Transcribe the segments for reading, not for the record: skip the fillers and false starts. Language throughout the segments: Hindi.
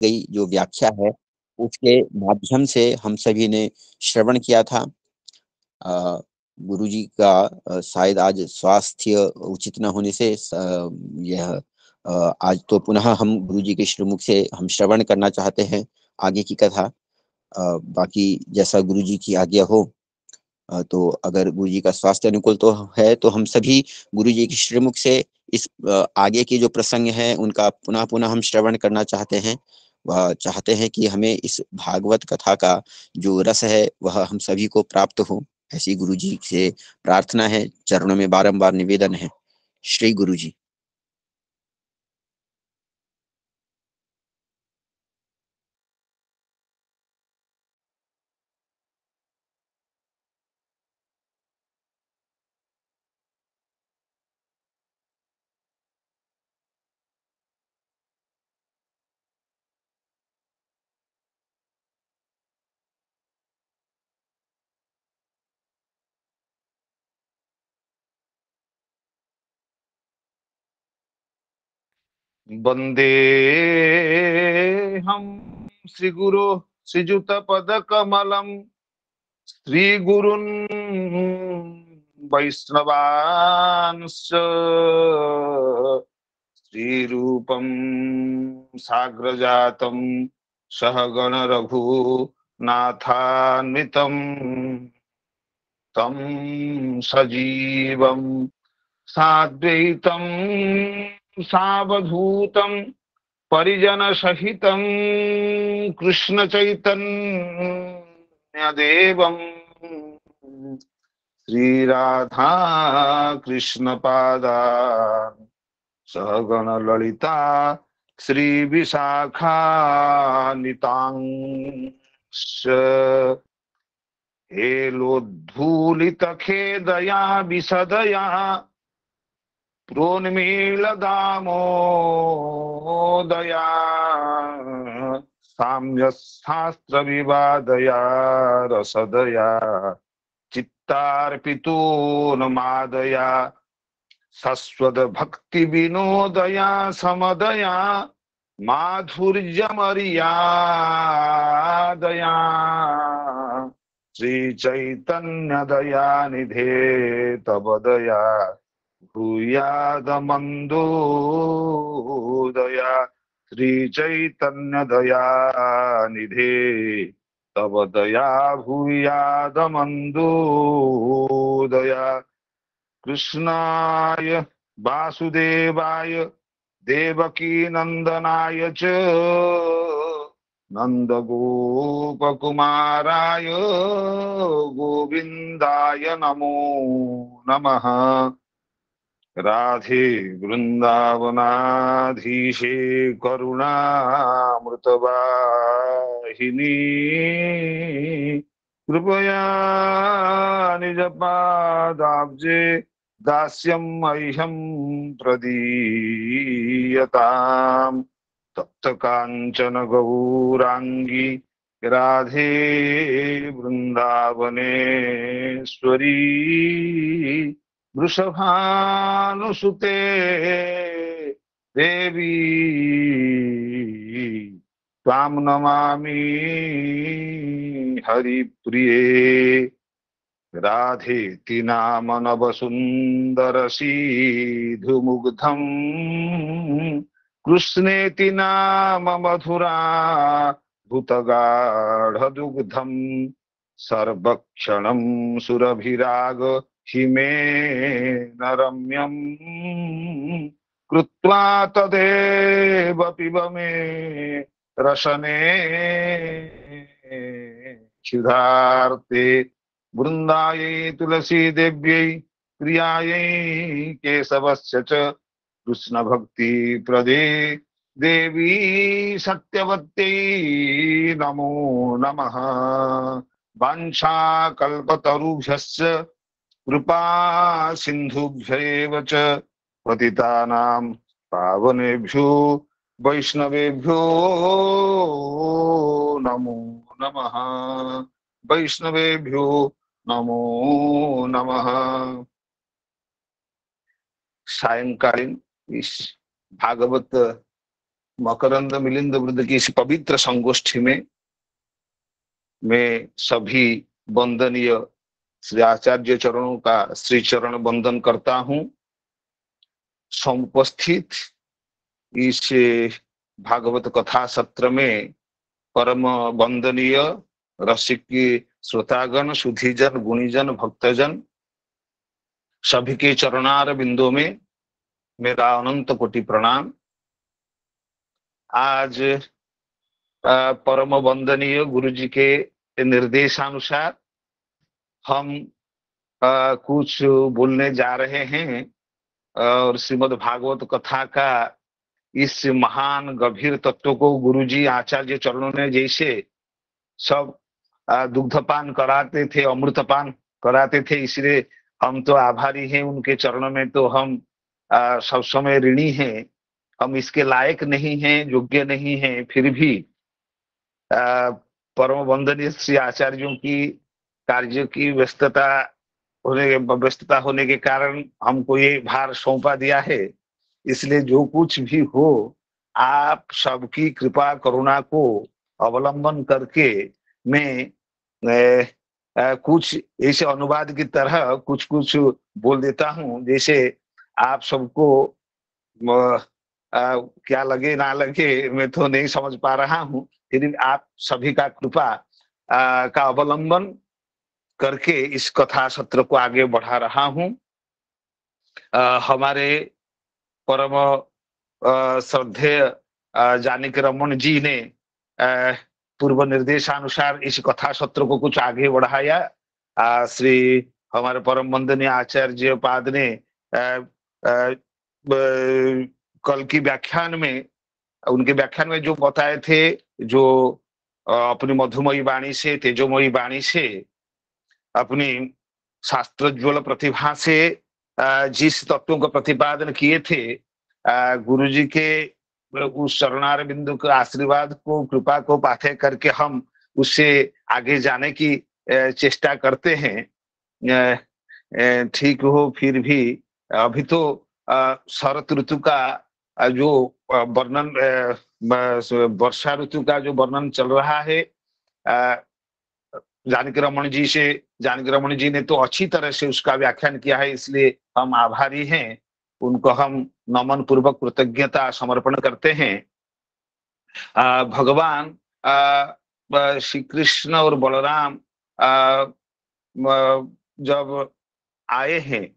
गई जो व्याख्या है, उसके माध्यम से हम सभी ने श्रवण किया था। अ, गुरुजी का शायद आज स्वास्थ्य उचित न होने से यह आज तो पुनः हम गुरुजी के श्रीमुख से हम श्रवण करना चाहते हैं आगे की कथा। बाकी जैसा गुरुजी की आज्ञा हो। तो अगर गुरुजी का स्वास्थ्य अनुकूल तो है, तो हम सभी गुरुजी के श्रीमुख से इस आगे के जो प्रसंग हैं, उनका पुनः-पुनः हम श्रवण करना चाहते हैं। वह चाहते हैं कि हमें इस भागवत कथा का जो रस है, वह हम सभी को प्राप्त हो। ऐसी गुरुजी से प्रार्थना है, चरणों में बारंबार निवेदन है। श्री गुरुजी। वंदे हम श्रीगुरु श्रीजुतपदकमलं श्रीगुरुन् वैष्णवांश्च श्रीरूपं साग्रजातं सहगण रघुनाथान्वितं तं सजीवं साद्वैतं सावधूतं परिजन सहितं कृष्ण चैतन्य देवं श्री राधा कृष्ण पादान् सहगण ललिता श्री विशाखान्वितांश्च हेलोद्धूलित खेदया विसदया प्रोन्मीलदामोदया साम्यशास्त्र विवादया रसदया चित्तार्पितोन्मादया सस्वद भक्ति विनोदया समदया माधुर्यमर्यादया श्री चैतन्य दया निधे तव दया भूयादमन्दोदया श्री चैतन्य दया निधे तव दया भूयादमन्दोदया कृष्णाय वासुदेवाय देवकी नंदनाय च नंदगोपकुमाराय गोविंदाय नमो नमः। राधे वृंदावनाधीशे करुणामृतवाहिनी कृपया निजपादाब्जे दास्यं मह्यं प्रदीयताम् तप्त कांचन गौरांगी राधे वृंदावनेश्वरी वृषभानुसुते देवी त्वां नमामि हरिप्रिये राधेति नाम नवसुन्दरसीधुमुग्धम् कृष्णेति नाम मधुरा भूतगाढदुग्धम् सर्वक्षणं सुरभिराग हिमेन रम्यम् कृत्वा तदेव पिब मे रसने क्षुधार्ते वृन्दायै तुलसी देव्यै प्रियायै केशवस्य च कृष्ण भक्ति प्रदे देवी सत्यवत्यै नमो नमः। वाञ्छाकल्पतरुभ्यश्च कृपा सिन्धुभ्यैव च पतितानां पावनेभ्यो वैष्णवेभ्यो नमो नमः। वैष्णवेभ्यो नमो नमः। सायंकालीन इस भागवत मकरंद मिलिंद वृद्ध की इस पवित्र संगोष्ठी में मैं सभी वंदनीय श्री आचार्य चरणों का श्री चरण वंदन करता हूँ। समुपस्थित इस भागवत कथा सत्र में परम वंदनीय रसिक श्रोतागण, सुधीजन, गुणीजन, भक्तजन सभी के चरणार बिंदु में मेरा अनंत कोटि प्रणाम। आज परम वंदनीय गुरु जी के निर्देशानुसार हम कुछ बोलने जा रहे हैं और श्रीमद् भागवत कथा का इस महान गंभीर तत्व को गुरु जी आचार्य चरणों ने जैसे सब दुग्धपान कराते थे, अमृतपान कराते थे, इसलिए हम तो आभारी हैं उनके चरणों में, तो हम सब समय ऋणी हैं। हम इसके लायक नहीं हैं, योग्य नहीं हैं, फिर भी परम वंदनीय श्री आचार्यों की कार्य की व्यस्तता होने के कारण हमको ये भार सौंपा दिया है। इसलिए जो कुछ भी हो, आप सबकी कृपा करुणा को अवलंबन करके मैं कुछ ऐसे अनुवाद की तरह कुछ कुछ बोल देता हूँ, जैसे आप सबको क्या लगे ना लगे मैं तो नहीं समझ पा रहा हूँ, फिर आप सभी का कृपा का अवलंबन करके इस कथा सत्र को आगे बढ़ा रहा हूँ। हमारे परम श्रद्धेय जानकी रमन जी ने पूर्व निर्देशानुसार इस कथा सत्र को कुछ आगे बढ़ाया। श्री हमारे परम वंदनीय आचार्य पाद ने कल की व्याख्यान में, उनके व्याख्यान में जो बताए थे, जो अपनी मधुमयी वाणी से, तेजोमयी वाणी से, अपनी शास्त्रोज्वल प्रतिभा से जिस तत्वों का प्रतिपादन किए थे, गुरु जी के उस चरणार बिंदु के आशीर्वाद को, कृपा को पाथे करके हम उससे आगे जाने की चेष्टा करते हैं। ठीक हो, फिर भी अभी तो शरत ऋतु का जो वर्णन, वर्षा ऋतु का जो वर्णन चल रहा है, जानकी रमन जी ने तो अच्छी तरह से उसका व्याख्यान किया है, इसलिए हम आभारी हैं, उनको हम नमन पूर्वक कृतज्ञता समर्पण करते हैं। भगवान श्री कृष्ण और बलराम जब आए हैं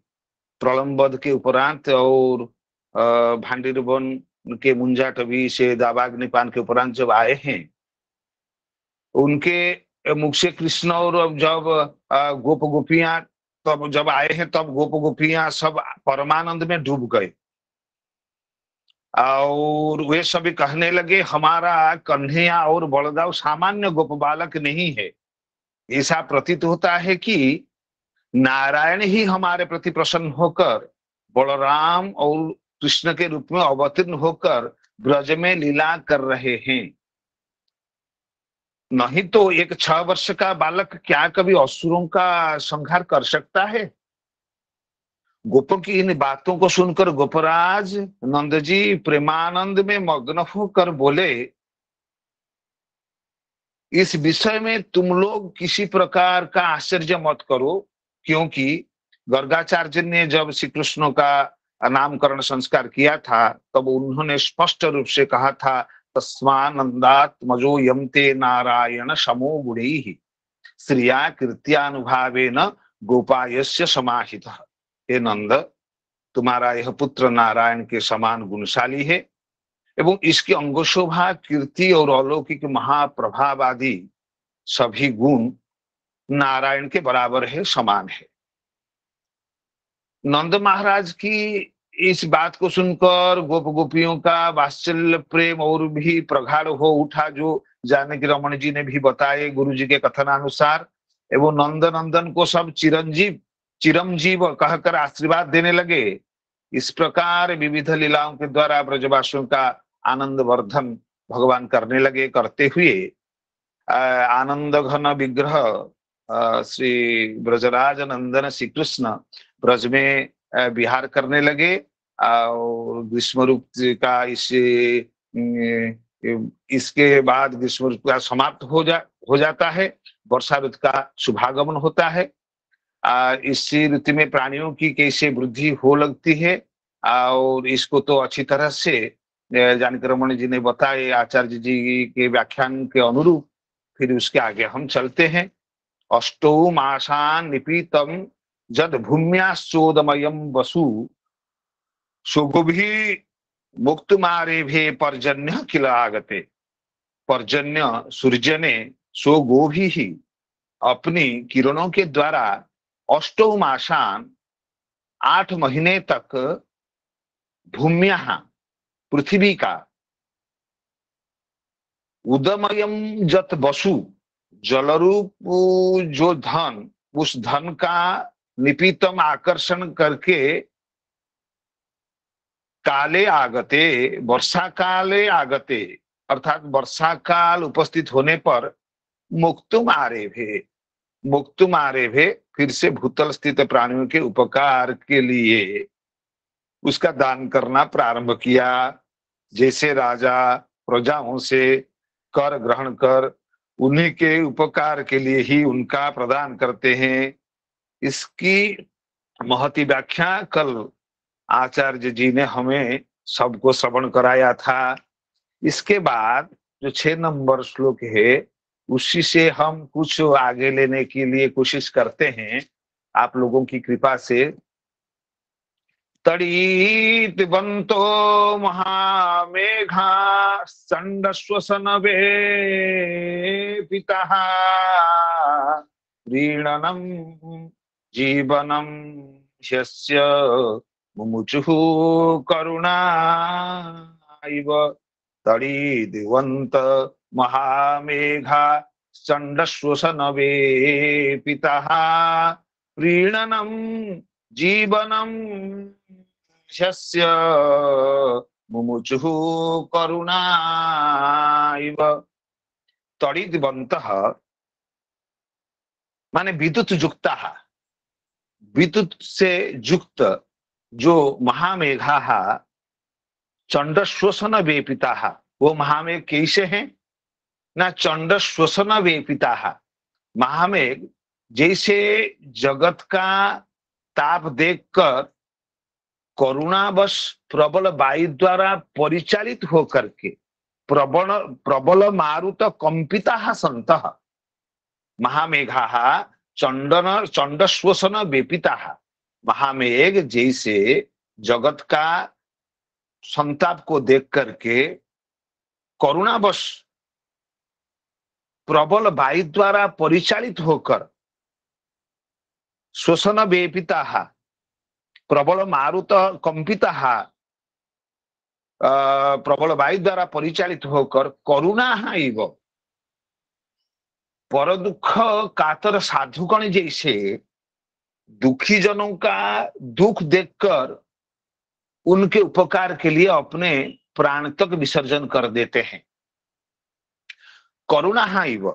प्रलंबद के उपरांत और भांडीर वन के मुंजाटवी से दावाग्निपान के उपरांत जब आए हैं, उनके मुख से कृष्ण और जब गोप गोपियां तब जब आए हैं, तब गोप गोपियां सब परमानंद में डूब गए और वे सभी कहने लगे, हमारा कन्हैया और बलदाव सामान्य गोप बालक नहीं है। ऐसा प्रतीत होता है कि नारायण ही हमारे प्रति प्रसन्न होकर बलराम और कृष्ण के रूप में अवतीर्ण होकर ब्रज में लीला कर रहे हैं। नहीं तो एक 6 वर्ष का बालक क्या कभी असुरों का संहार कर सकता है? गोपों की इन बातों को सुनकर गोपराज नंद जी प्रेमानंद में मग्न होकर बोले, इस विषय में तुम लोग किसी प्रकार का आश्चर्य मत करो, क्योंकि गर्गाचार्य ने जब श्री कृष्ण का नामकरण संस्कार किया था, तब उन्होंने स्पष्ट रूप से कहा था, तस्मानंदात्मजो यमते नारायण समो गुणैः श्रिया कृत्यानुभावेन गोपायस्य समाहितः। हे नंद, तुम्हारा यह पुत्र नारायण के समान गुणशाली है एवं इसकी अंगशोभा, कीर्ति और अलौकिक महाप्रभाव आदि सभी गुण नारायण के बराबर है, समान है। नंद महाराज की इस बात को सुनकर गोप गोपियों का वात्सल्य प्रेम और भी प्रगाढ़ हो उठा, जो जानकी रमन जी ने भी बताए गुरु जी के कथनानुसार, एवं नंद नंदन को सब चिरंजीव कहकर आशीर्वाद देने लगे। इस प्रकार विविध लीलाओं के द्वारा ब्रजवासियों का आनंद वर्धन भगवान करने लगे। करते हुए आनंद घन विग्रह श्री ब्रजराज नंदन श्री कृष्ण ब्रज में विहार करने लगे और ग्रीष्म ऋतु का इस इसके बाद ग्रीष्म ऋतु का समाप्त हो जाता है, वर्षा ऋतु का शुभागमन होता है। इसी ऋतु में प्राणियों की कैसे वृद्धि हो लगती है, और इसको तो अच्छी तरह से जानकी रमन जी ने बताए आचार्य जी के व्याख्यान के अनुरूप। फिर उसके आगे हम चलते हैं। अष्टौ मासान निपीतम जद भूम्याश्चोदमयम वसु सुगुभि मुक्त मारेभे पर्जन्य किल आगते। पर्जन्य सूर्य ने स्वगोभि ही अपनी किरणों के द्वारा अष्टौ मासान 8 महीने तक भूम्या पृथ्वी का उदमयम जत वसु जलरूप जो धन, उस धन का निपीतम आकर्षण करके काले आगते वर्षा काले आगते, अर्थात वर्षा काल उपस्थित होने पर मुक्तुम आरेभे, मुक्तुम आरेभे फिर से भूतल स्थित प्राणियों के उपकार के लिए उसका दान करना प्रारंभ किया। जैसे राजा प्रजाओं से कर ग्रहण कर उन्हीं के उपकार के लिए ही उनका प्रदान करते हैं। इसकी महती व्याख्या कल आचार्य जी ने हमें सबको श्रवण कराया था। इसके बाद जो 6 नंबर श्लोक है उसी से हम कुछ आगे लेने के लिए कोशिश करते हैं आप लोगों की कृपा से। तड़ीतवन्तो महामेघा संडश्वसनवे पितः प्रीणनं जीवनं ह्यस्य मुमुचुः करुणा इव। तड़ीदिवन्त महामेघा संडश्वसनवे पितः प्रीणनं जीवनं ह्यस्य मुमुचुः करुणा इव। तड़िद्वन्तः माने विद्युत युक्ता, विद्युत से युक्त जो महामेघा चंड श्वसन वेपिता, वो महामेघ कैसे हैं ना, चंड श्वसन वेपिता, महामेघ जैसे जगत का ताप देखकर करुणावश प्रबल वायु द्वारा परिचालित होकर के प्रबल मारुत कंपिता संतः महामेघा चंड श्वसन वेपिता, महामेघ जैसे जगत का संताप को देख करके करुणावश प्रबल वायु द्वारा परिचालित होकर श्वसन वेपिता प्रबल मारुत कंपिता प्रबल वायु द्वारा परिचालित होकर करुणा इव पर दुख कातर साधुगण जैसे दुखी जनों का दुख देखकर उनके उपकार के लिए अपने प्राण तक विसर्जन कर देते हैं। करुणा इव,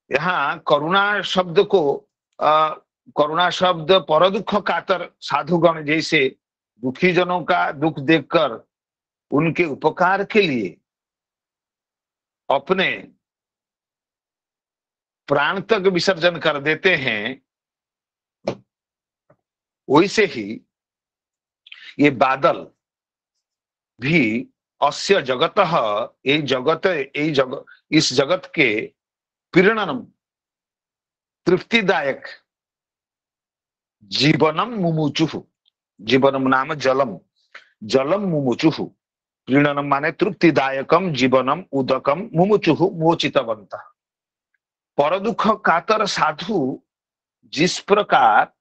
यहाँ करुणा शब्द को करुणा शब्द पर दुख कातर साधुगण जैसे दुखी जनों का दुख देखकर उनके उपकार के लिए अपने प्राण तक विसर्जन कर देते हैं, वैसे ही ये बादल भी अस्य जगत, इस जगत के प्रीणनम तृप्तिदायक जीवनम मुमुचुः, जीवनम नाम जलम, जलम मुमुचुः, प्रीणनम माने तृप्तिदायकम जीवनम उदकम मुमुचुः मोचितवन्तः। पर दुख कातर साधु जिस प्रकार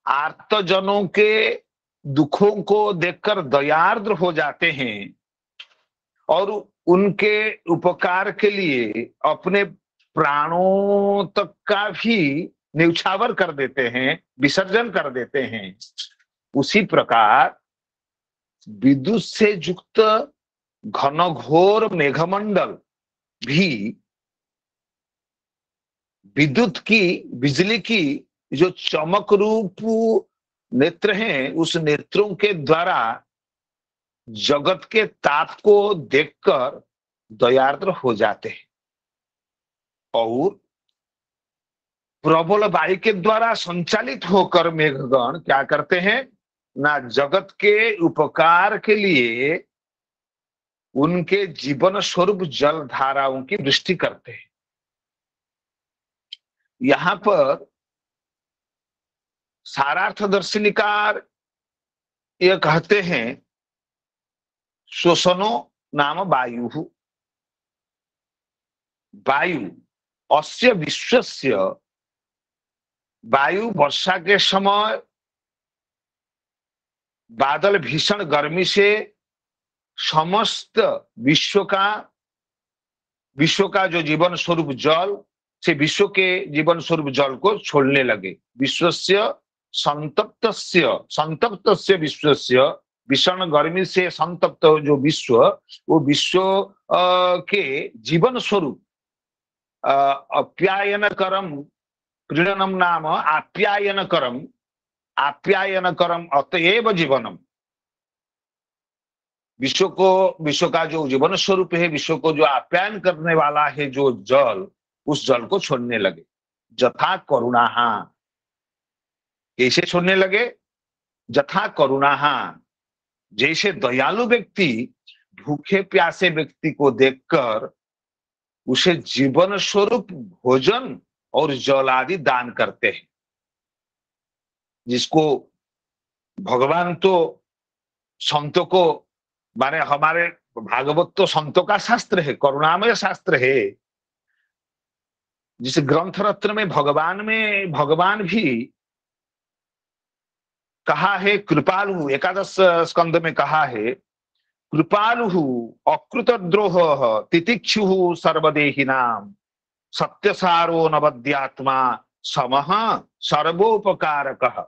आर्तजनों के दुखों को देखकर दयार्द्र हो जाते हैं और उनके उपकार के लिए अपने प्राणों तक का भी न्यौछावर कर देते हैं, विसर्जन कर देते हैं, उसी प्रकार विद्युत से युक्त घनघोर मेघमंडल भी विद्युत की, बिजली की जो चमक रूप नेत्र हैं, उस नेत्रों के द्वारा जगत के ताप को देखकर दयार्द्र हो जाते हैं और प्रबल वायु के द्वारा संचालित होकर मेघगण क्या करते हैं ना, जगत के उपकार के लिए उनके जीवन स्वरूप जल धाराओं की वृष्टि करते हैं। यहां पर सारार्थ दर्शनिकार ये कहते हैं श्वसनो नाम वायु, वायु अस्य विश्वस्य, वायु वर्षा के समय बादल भीषण गर्मी से समस्त विश्व का जो जीवन स्वरूप जल से विश्व के जीवन स्वरूप जल को छोड़ने लगे। विश्वस्य संतप्तस्य विश्वस्य, भीषण गर्मी से संतप्त जो विश्व, वो विश्व के जीवन स्वरूप अप्यायन करम प्रीणनम नाम आप्यायन करम अतएव जीवनम। विश्व का जो जीवन स्वरूप है, विश्व को जो आप्यायन करने वाला है जो जल, उस जल को छोड़ने लगे। जथा करुणाहा, कैसे छोड़ने लगे? जथा करुणाहा, जैसे दयालु व्यक्ति भूखे प्यासे व्यक्ति को देखकर उसे जीवन स्वरूप भोजन और जल आदि दान करते हैं। जिसको भगवान तो संतों को, माने हमारे भागवत तो संतों का शास्त्र है, करुणामय शास्त्र है। जिस ग्रंथ रत्न में भगवान भी कहा है कृपालु, एकादश स्कंद में कहा है कृपालु अकृतद्रोह तितिक्षु सर्वदेहिनाम सत्यसारो नवद्यात्मा समः सर्वोपकारकः।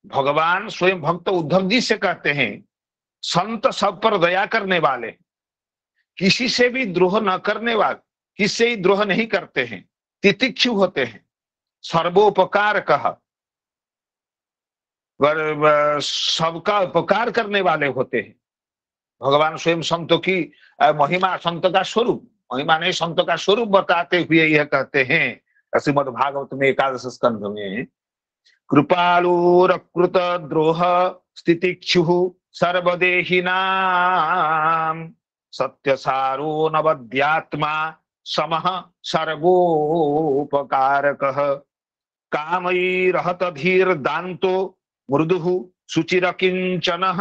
भगवान स्वयं भक्त उद्धव जी से कहते हैं संत सब पर दया करने वाले, किसी से भी द्रोह न करने वाले, किसी से ही द्रोह नहीं करते हैं, तितिक्षु होते हैं, सर्वोपकारकः, सबका उपकार करने वाले होते हैं। भगवान स्वयं संतों की महिमा, संत का स्वरूप, महिमा नहीं संत का स्वरूप बताते हुए यह कहते हैं श्रीमद् भागवत में एकादश स्कंध में, कृपालुरकृत द्रोह स्थितिक्षु सर्वदेहिनाम सत्यसारो नवद्यात्मा समः सर्वोपकारकः कामयी रहत धीर दान्तो मृदुः सुचिर किंचनः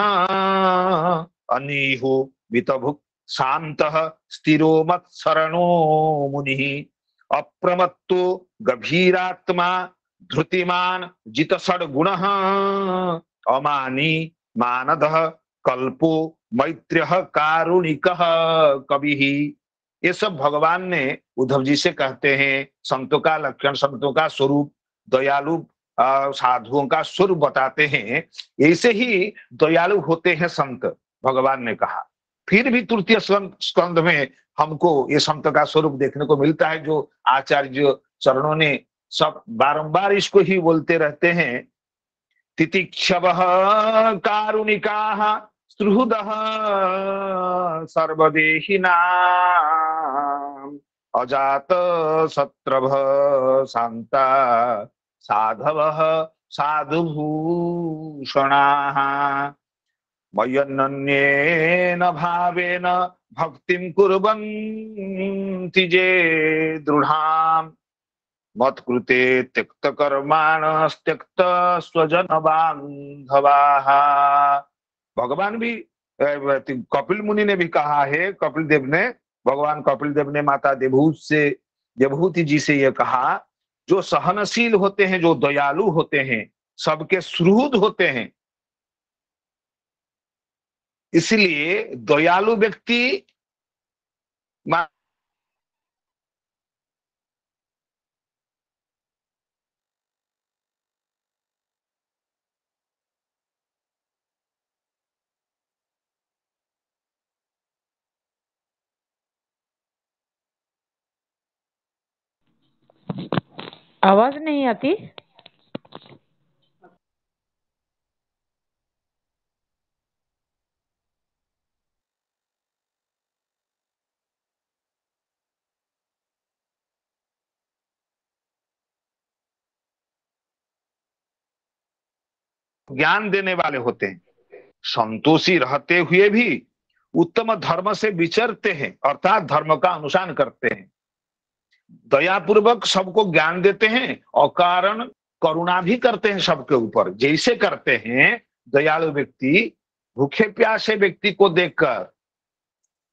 अनीहु वितभुक् शान्तः स्थिरो मत्सरणो मुनिः अप्रमत्तो गभीरात्मा धृतिमान जित षड्गुणः अमानी मानदः कल्पो मैत्र्यः कारुणिकः कविः। ये सब भगवान ने उद्धव जी से कहते हैं संतों का लक्षण, संतों का स्वरूप, दयालु साधुओं का स्वरूप बताते हैं। ऐसे ही दयालु होते हैं संत, भगवान ने कहा। फिर भी तृतीय स्कंध में हमको ये संत का स्वरूप देखने को मिलता है, जो आचार्य चरणों ने सब बारंबार इसको ही बोलते रहते हैं। तितिक्षवः कारुणिकाः सुहृदः सर्वदेहिनाम् अजात शत्रवः शान्ता साधवः साधुभूषणाः मय्यनन्येन भावेन भक्तिं कुर्वन्ति ये दृढाम् मत्कृते त्यक्त कर्माणस्त्यक्त स्वजन बांधवाः। भगवान भी कपिल मुनि ने भी कहा है, कपिल देव ने, भगवान कपिल देव ने माता देवहूति जी से यह कहा, जो सहनशील होते हैं, जो दयालु होते हैं, सबके सुहृद होते हैं। इसलिए दयालु व्यक्ति आवाज नहीं आती। ज्ञान देने वाले होते हैं। संतोषी रहते हुए भी उत्तम धर्म से विचरते हैं, अर्थात धर्म का अनुसरण करते हैं। दयापूर्वक सबको ज्ञान देते हैं और कारण करुणा भी करते हैं सबके ऊपर। जैसे करते हैं दयालु व्यक्ति भूखे प्यासे व्यक्ति को देखकर,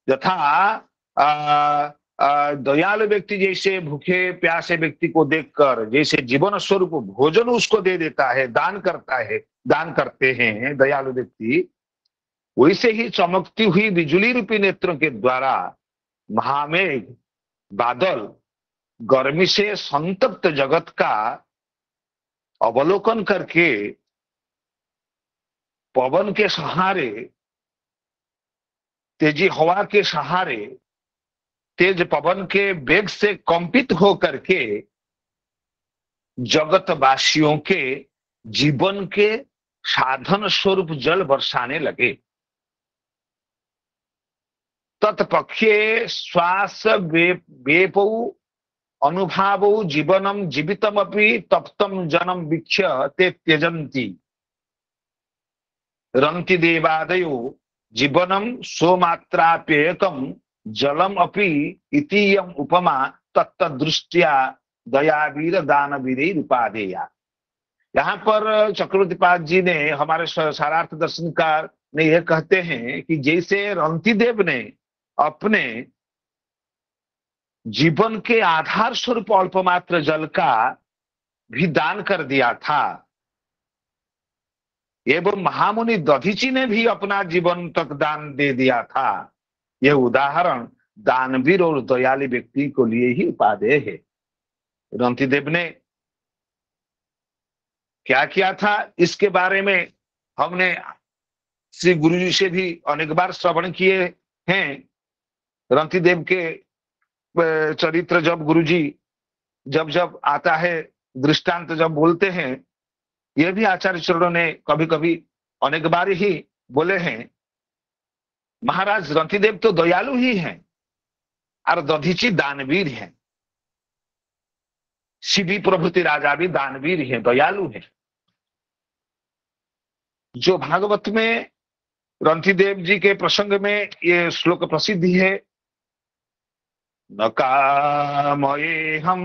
यथा दयालु व्यक्ति जैसे भूखे प्यासे व्यक्ति को देखकर जैसे जीवन स्वरूप भोजन उसको दे देता है, दान करता है, दान करते हैं दयालु व्यक्ति, वैसे ही चमकती हुई बिजली रूपी नेत्रों के द्वारा महामेघ बादल गर्मी से संतप्त जगत का अवलोकन करके पवन के सहारे, तेजी हवा के सहारे, तेज पवन के वेग से कंपित होकर के जगतवासियों के जीवन के साधन स्वरूप जल बरसाने लगे। तत्पक्षे श्वास वेपौ अनुभावौ जीवनम जीवितमपि तप्तम जनम वीक्ष्य ते त्यजन्ति रन्ति देवादयो जीवनम सोमात्राप्येकम जलम अपि इतीयम उपमा तत्तदृष्ट्या दयावीर दानवीर उपादेया। यहाँ पर चक्रवर्तीपाद जी ने, हमारे सारार्थ दर्शनकार ने यह कहते हैं कि जैसे रंतिदेव ने अपने जीवन के आधार स्वरूप अल्पमात्र जल का भी दान कर दिया था, एवं महामुनि दधीची ने भी अपना जीवन तक दान दे दिया था। यह उदाहरण दानवीर और दयालु व्यक्ति को लिए ही उपादेय है। रंतिदेव ने क्या किया था इसके बारे में हमने श्री गुरु जी से भी अनेक बार श्रवण किए हैं। रंतिदेव के चरित्र जब गुरुजी जब जब आता है, दृष्टांत जब बोलते हैं, यह भी आचार्य चरणों ने कभी कभी अनेक बार ही बोले हैं। महाराज रंतिदेव तो दयालु ही हैं और दधीची दानवीर हैं, शिवी प्रभृति राजा भी दानवीर हैं, दयालु हैं। जो भागवत में रंतिदेव जी के प्रसंग में ये श्लोक प्रसिद्ध है, न कामयेऽहं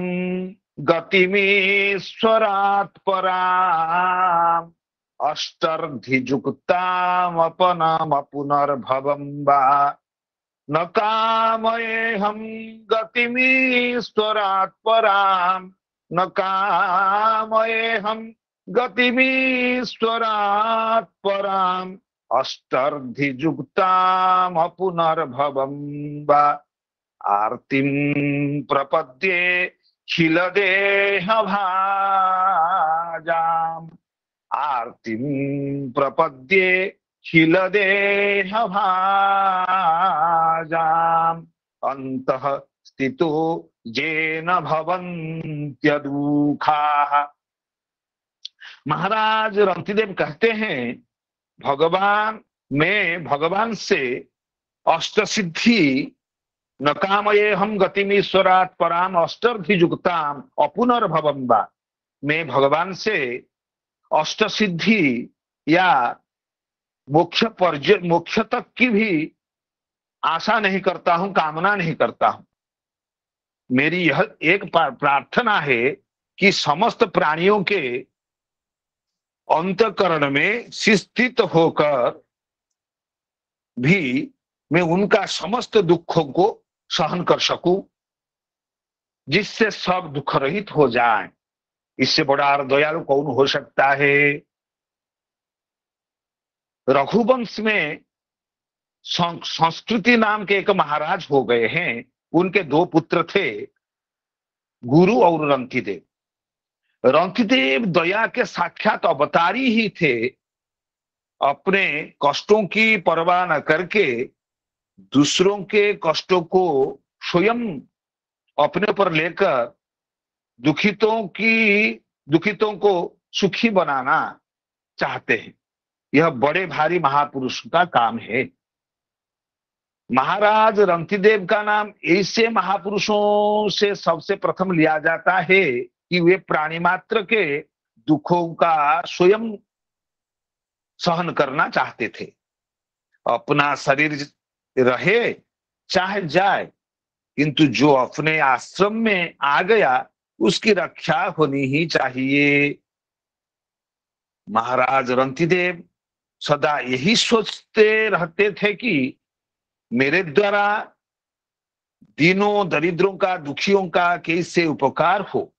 गतिमीश्वरात् पराम् अष्टर्धिजुक्तामपनमपुनर्भवं वा। न कामयेऽहं गतिमीश्वरात् पराम्, न कामयेऽहं गतिमीश्वरात् पराम् अष्टर्धिजुक्तामपुनर्भवं वा। आर्तिं प्रपद्ये खिलदेहभाजाम्, आर्तिं प्रपद्ये खिलदेहभाजाम् अन्तः स्थितो येन भवन्त्यदुःखाः। महाराज रंतिदेव कहते हैं, भगवान से अष्ट सिद्धि, न कामयेऽहं गतिमीश्वरात् पराम अष्टर्धिजुक्ताम अपुनर्भवं वा। मैं भगवान से अष्ट सिद्धि या मोक्ष तक की भी आशा नहीं करता हूं, कामना नहीं करता हूं। मेरी यह एक प्रार्थना है कि समस्त प्राणियों के अंतःकरण में स्थित होकर भी मैं उनका समस्त दुखों को सहन कर सकूं, जिससे सब दुख रहित हो जाए। इससे बड़ा और दयालु कौन हो सकता है। रघुवंश में संस्कृति नाम के एक महाराज हो गए हैं। उनके दो पुत्र थे, गुरु और रंतिदेव। रंतिदेव दया के साक्षात अवतारी ही थे। अपने कष्टों की परवाह न करके दूसरों के कष्टों को स्वयं अपने पर लेकर दुखितों को सुखी बनाना चाहते हैं। यह बड़े भारी महापुरुष का काम है। महाराज रंतिदेव का नाम ऐसे महापुरुषों से सबसे प्रथम लिया जाता है कि वे प्राणी मात्र के दुखों का स्वयं सहन करना चाहते थे। अपना शरीर रहे चाहे जाए, किंतु जो अपने आश्रम में आ गया उसकी रक्षा होनी ही चाहिए। महाराज रंतिदेव सदा यही सोचते रहते थे कि मेरे द्वारा दीनों दरिद्रों का, दुखियों का कैसे उपकार हो,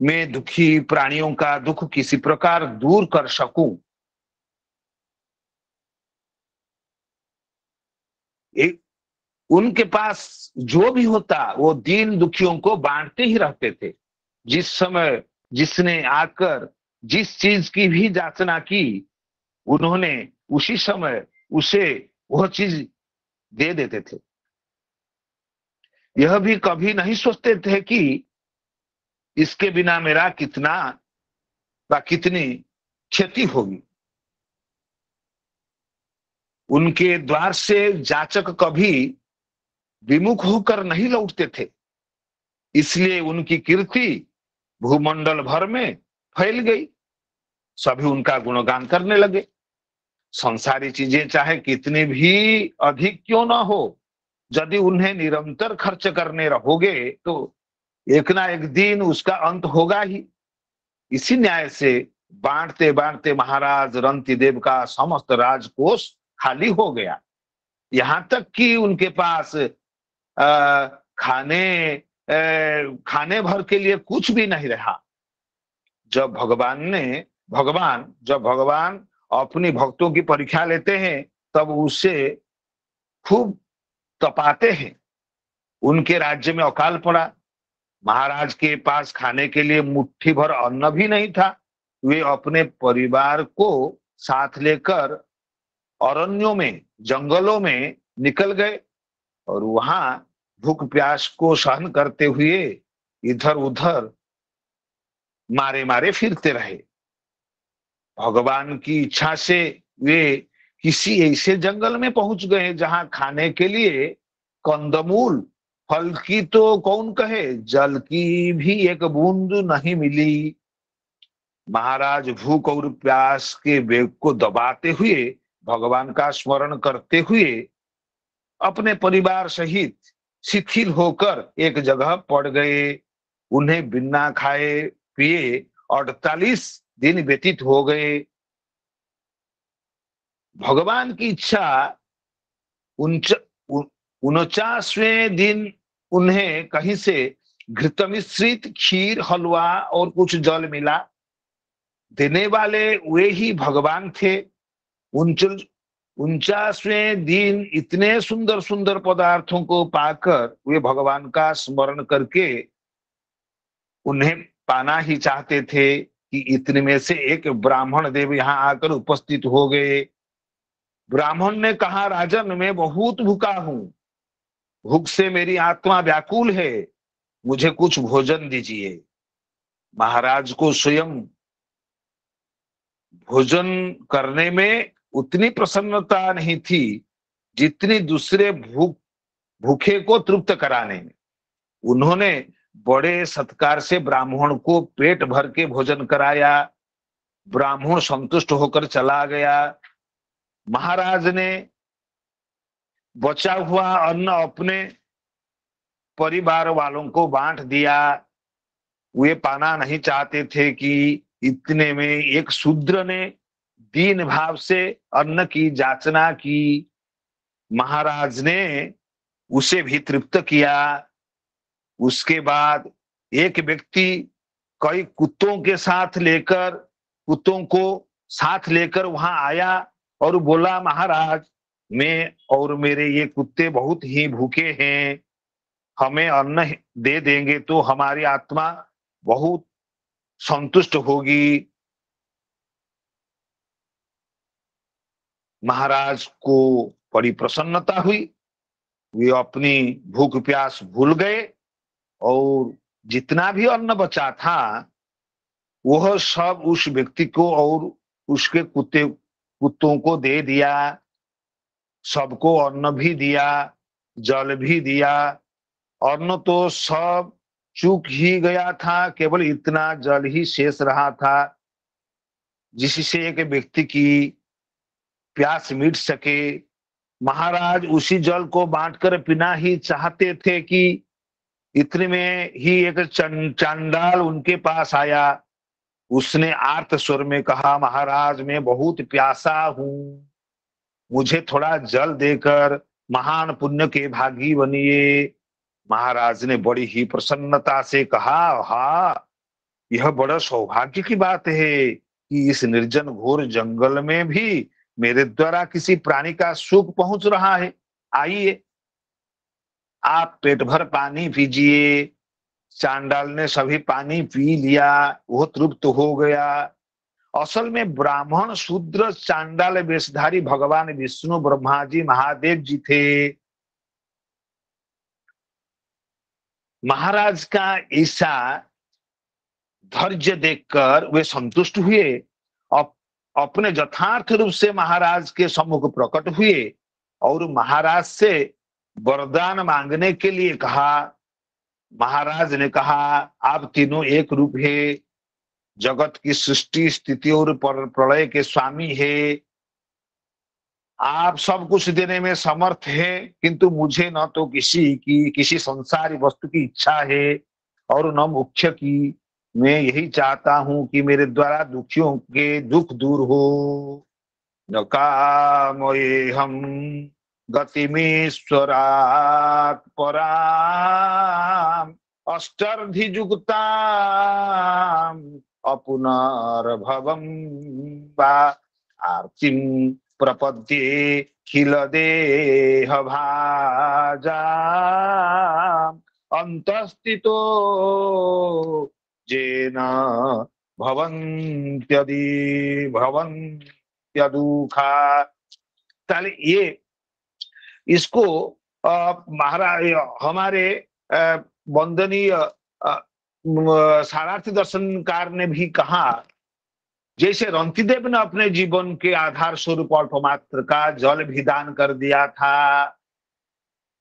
मैं दुखी प्राणियों का दुख किसी प्रकार दूर कर सकूं। एक उनके पास जो भी होता वो दीन दुखियों को बांटते ही रहते थे। जिस समय जिसने आकर जिस चीज की भी याचना की, उन्होंने उसी समय उसे वह चीज दे देते थे। यह भी कभी नहीं सोचते थे कि इसके बिना मेरा कितना व कितनी क्षति होगी। उनके द्वार से जाचक कभी विमुख होकर नहीं लौटते थे, इसलिए उनकी कीर्ति भूमंडल भर में फैल गई। सभी उनका गुणगान करने लगे। संसारी चीजें चाहे कितनी भी अधिक क्यों ना हो, यदि उन्हें निरंतर खर्च करने रहोगे तो एक ना एक दिन उसका अंत होगा ही। इसी न्याय से बांटते बांटते महाराज रंतिदेव का समस्त राजकोष खाली हो गया। यहां तक कि उनके पास खाने भर के लिए कुछ भी नहीं रहा। जब भगवान अपनी भक्तों की परीक्षा लेते हैं, तब उसे खूब तपाते हैं। उनके राज्य में अकाल पड़ा। महाराज के पास खाने के लिए मुट्ठी भर अन्न भी नहीं था। वे अपने परिवार को साथ लेकर अरण्यों में, जंगलों में निकल गए और वहां भूख प्यास को सहन करते हुए इधर उधर मारे मारे फिरते रहे। भगवान की इच्छा से वे किसी ऐसे जंगल में पहुंच गए जहां खाने के लिए कंदमूल, फल की तो कौन कहे, जल की भी एक बूंद नहीं मिली। महाराज भूख और प्यास के वेग को दबाते हुए, भगवान का स्मरण करते हुए अपने परिवार सहित शिथिल होकर एक जगह पड़ गए। उन्हें बिना खाए पिए 48 दिन व्यतीत हो गए। भगवान की इच्छा 49वें दिन उन्हें कहीं से घृत मिश्रित खीर, हलवा और कुछ जल मिला। देने वाले वे ही भगवान थे। 49वें दिन इतने सुंदर सुंदर पदार्थों को पाकर वे भगवान का स्मरण करके उन्हें पाना ही चाहते थे कि इतने में से एक ब्राह्मण देव यहाँ आकर उपस्थित हो गए। ब्राह्मण ने कहा, राजन, मैं बहुत भूखा हूं, भूख से मेरी आत्मा व्याकुल है, मुझे कुछ भोजन दीजिए। महाराज को स्वयं भोजन करने में उतनी प्रसन्नता नहीं थी जितनी दूसरे भूखे को तृप्त कराने में। उन्होंने बड़े सत्कार से ब्राह्मण को पेट भर के भोजन कराया। ब्राह्मण संतुष्ट होकर चला गया। महाराज ने बचा हुआ अन्न अपने परिवार वालों को बांट दिया। वे पाना नहीं चाहते थे कि इतने में एक शूद्र ने दीन भाव से अन्न की याचना की। महाराज ने उसे भी तृप्त किया। उसके बाद एक व्यक्ति कई कुत्तों को साथ लेकर वहां आया और बोला, महाराज, मैं और मेरे ये कुत्ते बहुत ही भूखे हैं, हमें अन्न दे देंगे तो हमारी आत्मा बहुत संतुष्ट होगी। महाराज को बड़ी प्रसन्नता हुई। वे अपनी भूख प्यास भूल गए और जितना भी अन्न बचा था वह सब उस व्यक्ति को और उसके कुत्तों को दे दिया। सबको अन्न भी दिया, जल भी दिया। अन्न तो सब चूक ही गया था, केवल इतना जल ही शेष रहा था। जिससे एक व्यक्ति की प्यास मिट सके। महाराज उसी जल को बांटकर पीना ही चाहते थे कि इतने में ही एक चांडाल उनके पास आया। उसने आर्त स्वर में कहा, महाराज मैं बहुत प्यासा हूं, मुझे थोड़ा जल देकर महान पुण्य के भागी बनिए। महाराज ने बड़ी ही प्रसन्नता से कहा, हाँ, यह बड़ा सौभाग्य की बात है कि इस निर्जन घोर जंगल में भी मेरे द्वारा किसी प्राणी का सुख पहुंच रहा है। आइए, आप पेट भर पानी पीजिए। चांडाल ने सभी पानी पी लिया, वो तृप्त हो गया। असल में ब्राह्मण शूद्र चांडाल वेशधारी भगवान विष्णु ब्रह्मा जी महादेव जी थे। महाराज का ऐसा धैर्य देखकर वे संतुष्ट हुए। अपने यथार्थ रूप से महाराज के सम्मुख प्रकट हुए और महाराज से वरदान मांगने के लिए कहा। महाराज ने कहा, आप तीनों एक रूप है, जगत की सृष्टि स्थिति और प्रलय के स्वामी है, आप सब कुछ देने में समर्थ है, किंतु मुझे न तो किसी संसारी वस्तु की इच्छा है और न मुख्य की। मैं यही चाहता हूं कि मेरे द्वारा दुखियों के दुख दूर हो। न कामये हम गतिमीश्वरात् पराम अष्टर्धिजुगताम अपुनर्भवम वा आर्तिम प्रपद्ये खिल देह भाजा अंतस्थितो जेन भवन्त्यदुखा। ताले ये इसको महाराज हमारे वंदनीय सारार्थी दर्शनकार ने भी कहा, जैसे रंतिदेव ने अपने जीवन के आधार स्वरूप अल्पमात्र का जल भी दान कर दिया था,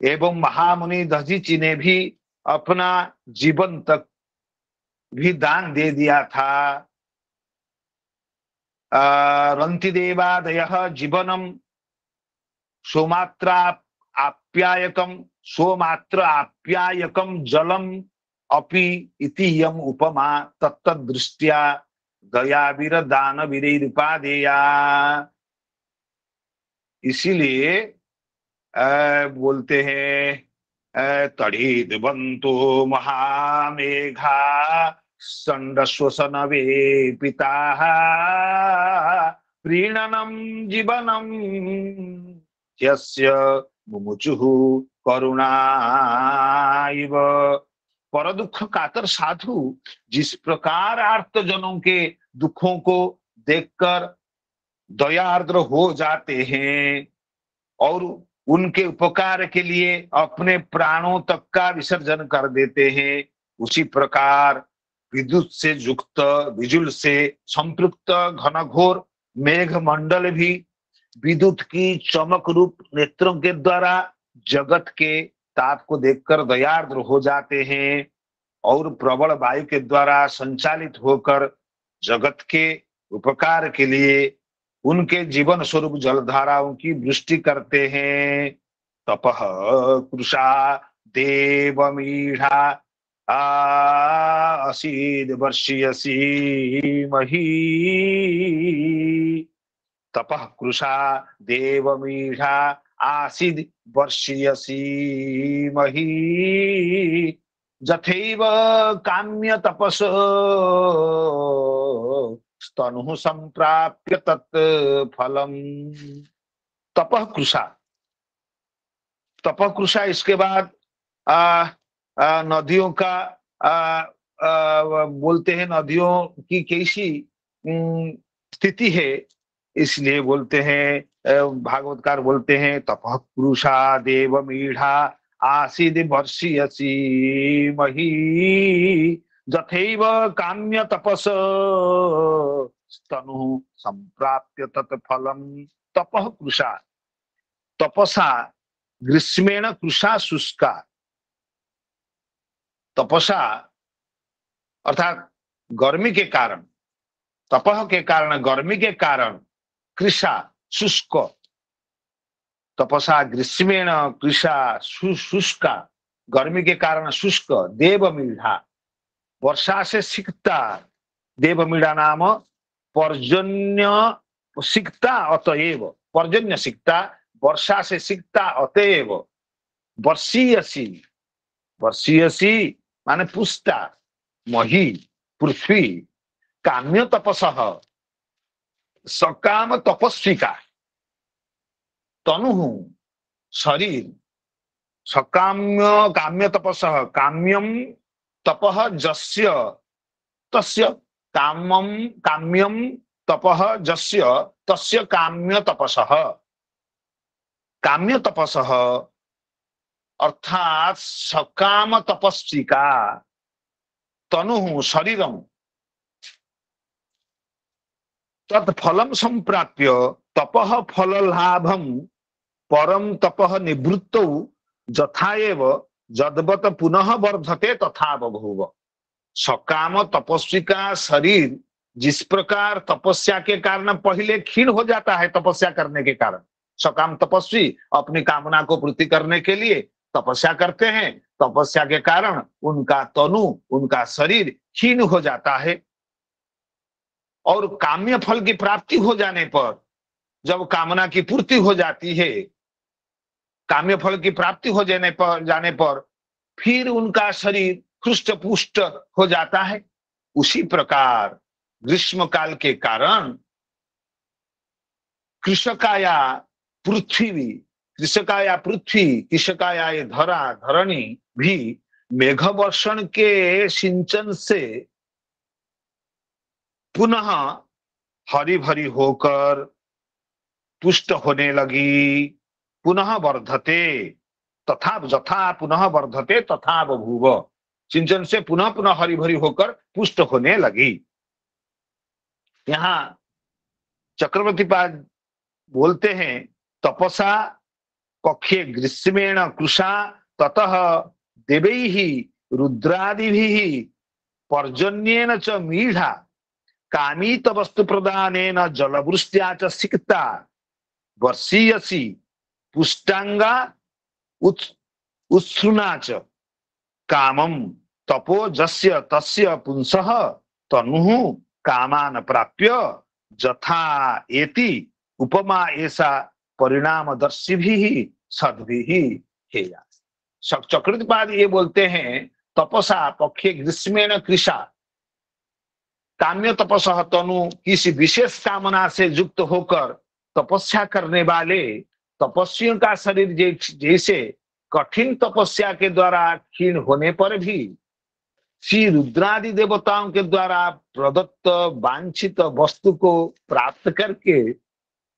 एवं महामुनि दधीची ने भी अपना जीवन तक भी दान दे दिया था। रंतिदेवादयः जीवनम सोमात्र आप्यायकम जलम अपि इति यम उपमा तत्तदृष्ट्या दयावीर दानवीरैरुपादेया। इसीलिए बोलते हैं, तड़िद्बन्तो महामेघा संडश्वसनवे पिताः प्रीणनम जीवनम यस्य मुमुचुः करुणाइव। पर दुख कातर साधु जिस प्रकार आर्त जनों के दुखों को देखकर दयार्द्र हो जाते हैं और उनके उपकार के लिए अपने प्राणों तक का विसर्जन कर देते हैं, उसी प्रकार विद्युत से युक्त बिजुल से संपृक्त घनघोर मेघ मंडल भी विद्युत की चमक रूप नेत्रों के द्वारा जगत के ताप को देखकर दयार्द्र हो जाते हैं और प्रबल वायु के द्वारा संचालित होकर जगत के उपकार के लिए उनके जीवन स्वरूप जलधाराओं की वृष्टि करते हैं। तपः कृषा देवमीढ़ा आसीद वर्षीयसी मही। तपः कृषा देवमीढ़ा आसीद वर्षीयसी मही। जथैव काम्य तपस स्तनु संप्राप्य तत् फलम। तपः कृषा, तपः कृषा, इसके बाद नदियों का बोलते हैं नदियों की कैसी स्थिति है, इसलिए बोलते हैं भागवतकार बोलते हैं तपः कृषा देवमीढ़ा आसीद वर्षीयसी मही। जथैव काम्य तपस स्तनु संप्राप्य तत्फलम। तपः कृषा, तपसा ग्रीष्मेण कृषा शुष्का। तपसा अर्थात गर्मी के कारण तपह के कारण, गर्मी के कारण, कृषा शुष्क, तपसा ग्रीष्मेण कृषा शुष्का, गर्मी के कारण शुष्क, देवमीढ़ा, वर्षा से सिक्ता, देवमीढ़ा नाम पर्जन्य सिक्ता अतएव, पर्जन्य सिक्ता, वर्षा से सिक्ता अतएव, वर्षीयसी, वर्षीयसी माने पुष्टा, मही पृथ्वी, काम्य तपसः, सकाम तपस्विका, तनु शरीर, सकाम्य काम्य तपसः, काम्यम तपः जस्य तस्य, कामम काम्यम तपः जस्य तस्य काम्य तपसः, काम्य तपसः अर्थात सकाम तपस्विका, तनु शरीरम, तत्फलम संप्राप्य तपः फल लाभम परम तपः निवृत्तौ यथाएव जदवत पुनः वर्धते तथा बभूव। सकाम तपस्वी का शरीर जिस प्रकार तपस्या के कारण पहले क्षीण हो जाता है, तपस्या करने के कारण, सकाम तपस्वी अपनी कामना को पूर्ति करने के लिए तपस्या करते हैं, तपस्या के कारण उनका तनु, उनका शरीर क्षीण हो जाता है, और काम्य फल की प्राप्ति हो जाने पर, जब कामना की पूर्ति हो जाती है, काम्य फल की प्राप्ति हो जाने पर फिर उनका शरीर हृष्ट पुष्ट हो जाता है। उसी प्रकार ग्रीष्म काल के कारण कृषकाया पृथ्वी, कृषकाया पृथ्वी, कृषकाया ये धरा धरणी भी मेघ वर्षण के सिंचन से पुनः हरी भरी होकर पुष्ट होने लगी, पुनः वर्धते तथा जथा पुनः वर्धते तथा बभूव, सिंचन से पुनः पुनः हरी भरी होकर पुष्ट होने लगी। यहाँ चक्रवर्ती पाद बोलते हैं तपसा कक्षे ग्रीष्मेण कृषा ततः देवैः रुद्रादिभिः पर्जन्येन च मीढ़ा कामित वस्तु प्रदानेन जलवृष्ट्या च सिक्ता वर्षीयसी पुष्टांगा उत्सृणा च कामम तपो जस्य तस्य पुंसः तनुः कामान प्राप्य जथा एति उपमा ऐसा परिणामदर्शिभिः सद्भिः हेया। चक्रवर्तीपाद ये बोलते हैं तपसा पक्षे ग्रीष्मेण कृषा, काम्य तपसः तनु, किसी विशेष कामना से युक्त होकर तपस्या करने वाले तपस्वियों का शरीर जैसे कठिन तपस्या के द्वारा क्षीण होने पर भी श्री रुद्रादि देवताओं के द्वारा प्रदत्त वांछित वस्तु को प्राप्त करके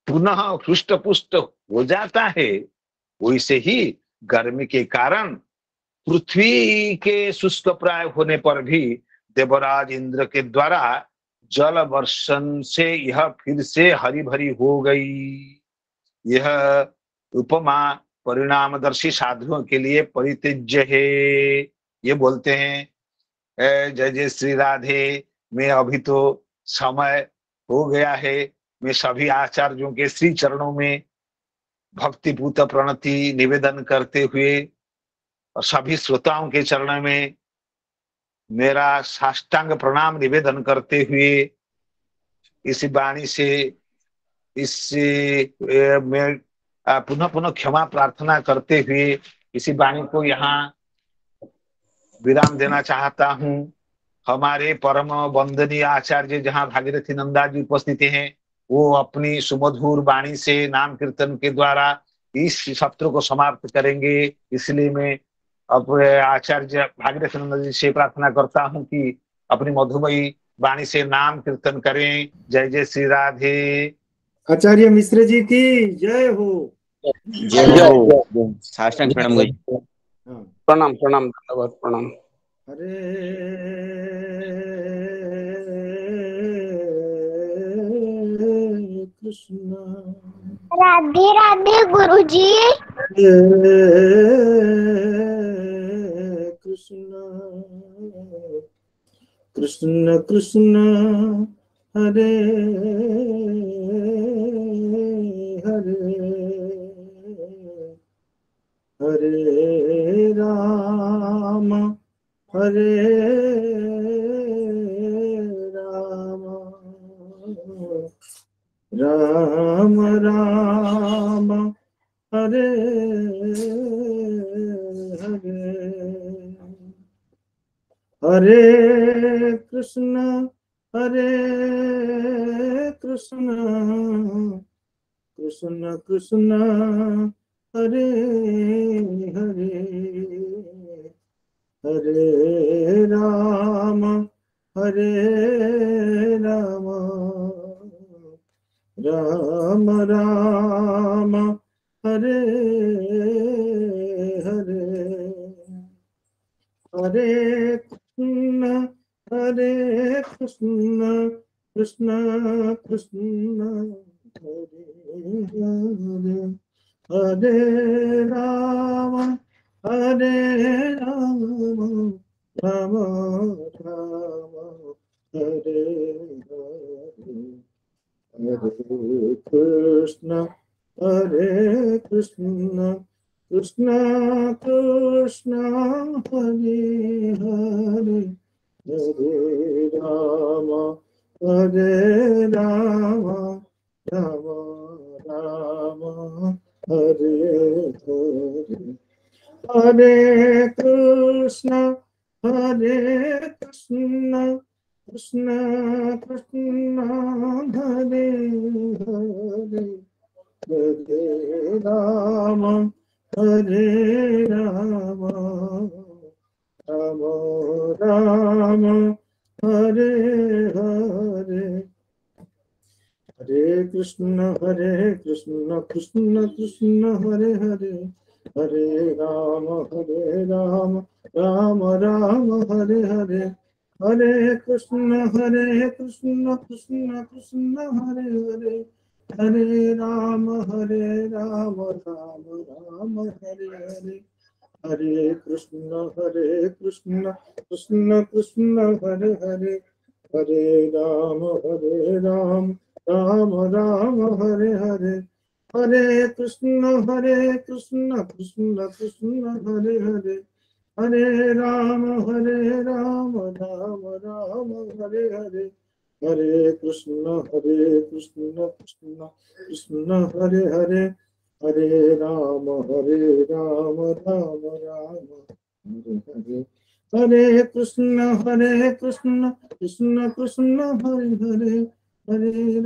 पुनः हृष्ट पुष्ट हो जाता है, वैसे ही गर्मी के कारण पृथ्वी के शुष्क प्राय होने पर भी देवराज इंद्र के द्वारा जल वर्षण से यह फिर से हरी भरी हो गई। यह उपमा परिणामदर्शी साधुओं के लिए परित्यज्य है। ये बोलते हैं जय जय श्री राधे, मैं अभी तो समय हो गया है, मैं सभी आचार्यों के श्री चरणों में भक्तिपूत प्रणति निवेदन करते हुए और सभी श्रोताओं के चरण में मेरा साष्टांग प्रणाम निवेदन करते हुए इसी वाणी से मैं पुनः पुनः क्षमा प्रार्थना करते हुए इसी वाणी को यहाँ विराम देना चाहता हूँ। हमारे परम वंदनीय आचार्य जहाँ भागीरथी नंदा जी उपस्थित हैं, वो अपनी सुमधुर वाणी से नाम कीर्तन के द्वारा इस सत्र को समाप्त करेंगे। इसलिए मैं अब आचार्य भागीरथी नंदा जी से प्रार्थना करता हूँ कि अपनी मधुमयी वाणी से नाम कीर्तन करें। जय जय श्री राधे। आचार्य मिश्र जी की जय हो। जय हो। साष्टांग प्रणाम। प्रणाम प्रणाम धन्यवाद प्रणाम। हरे कृष्ण। राधे राधे गुरुजी। कृष्ण कृष्ण कृष्ण हरे हरे हरे राम हरे राम राम राम हरे हरे हरे कृष्ण कृष्ण कृष्ण हरे हरे हरे राम राम राम राम हरे हरे हरे कृष्ण कृष्ण कृष्ण हरे हरे हरे राम राम राम राम हरे हरे हरे कृष्ण कृष्ण कृष्ण हरे हरे हरे राम राम राम राम हरे हरे हरे कृष्ण कृष्ण कृष्ण हरे हरे हरे राम राम राम राम हरे हरे हरे कृष्ण कृष्ण कृष्ण हरे हरे हरे राम राम राम हरे हरे हरे कृष्ण कृष्ण कृष्ण हरे हरे हरे राम राम राम हरे हरे हरे कृष्ण कृष्ण कृष्ण हरे हरे हरे राम राम राम हरे हरे हरे कृष्ण कृष्ण कृष्ण हरे हरे हरे राम राम राम हरे हरे हरे कृष्ण कृष्ण कृष्ण हरे हरे हरे राम राम राम हरे हरे हरे कृष्ण कृष्ण कृष्ण हरे हरे हरे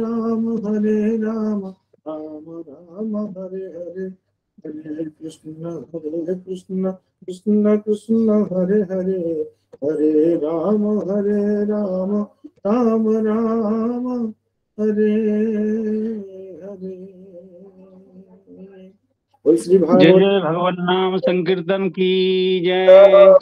राम राम राम हरे हरे हरे कृष्ण कृष्ण कृष्ण हरे हरे हरे राम राम राम हरे हरे श्री जय भागवत जय भगवान नाम संकीर्तन की जय।